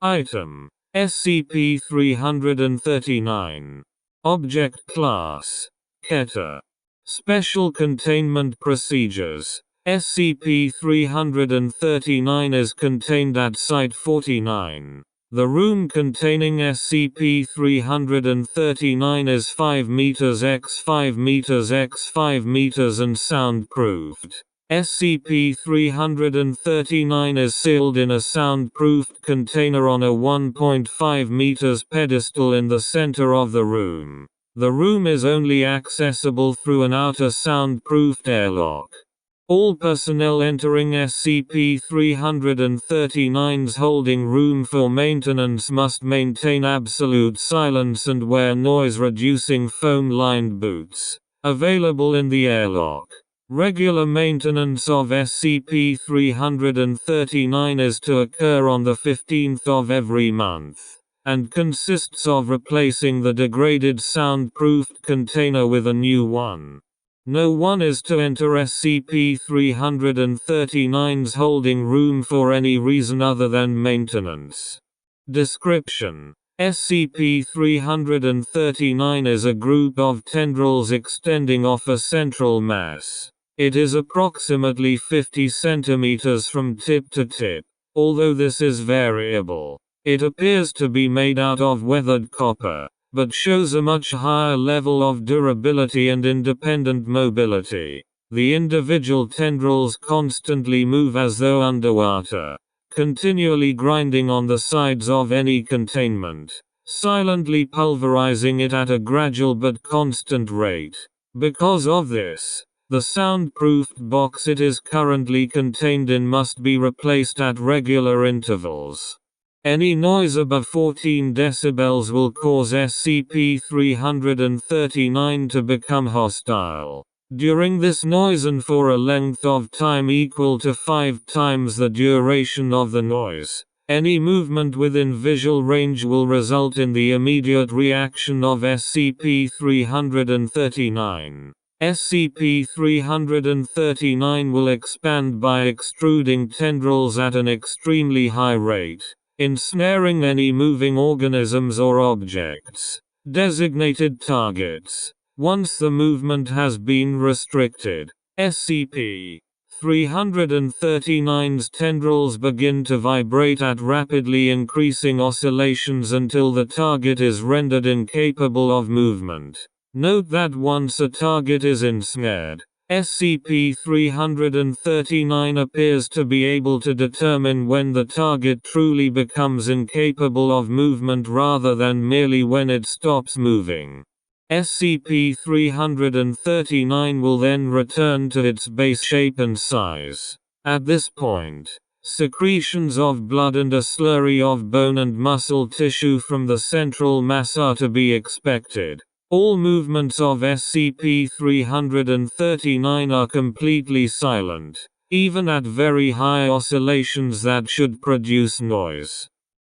Item: SCP-339. Object Class: Keter. Special Containment Procedures: SCP-339 is contained at Site-49. The room containing SCP-339 is 5 meters x 5 meters x 5 meters and soundproofed. SCP-339 is sealed in a soundproofed container on a 1.5 meters pedestal in the center of the room. The room is only accessible through an outer soundproofed airlock. All personnel entering SCP-339's holding room for maintenance must maintain absolute silence and wear noise-reducing foam-lined boots. Available in the airlock. Regular maintenance of SCP-339 is to occur on the 15th of every month, and consists of replacing the degraded soundproofed container with a new one. No one is to enter SCP-339's holding room for any reason other than maintenance. Description: SCP-339 is a group of tendrils extending off a central mass. It is approximately 50 centimeters from tip to tip, although this is variable. It appears to be made out of weathered copper, but shows a much higher level of durability and independent mobility. The individual tendrils constantly move as though underwater, continually grinding on the sides of any containment, silently pulverizing it at a gradual but constant rate. Because of this, the soundproofed box it is currently contained in must be replaced at regular intervals. Any noise above 14 decibels will cause SCP-339 to become hostile. During this noise and for a length of time equal to 5 times the duration of the noise, any movement within visual range will result in the immediate reaction of SCP-339. SCP-339 will expand by extruding tendrils at an extremely high rate, ensnaring any moving organisms or objects. Designated targets. Once the movement has been restricted, SCP-339's tendrils begin to vibrate at rapidly increasing oscillations until the target is rendered incapable of movement. Note that once a target is ensnared, SCP-339 appears to be able to determine when the target truly becomes incapable of movement rather than merely when it stops moving. SCP-339 will then return to its base shape and size. At this point, secretions of blood and a slurry of bone and muscle tissue from the central mass are to be expected. All movements of SCP-339 are completely silent, even at very high oscillations that should produce noise.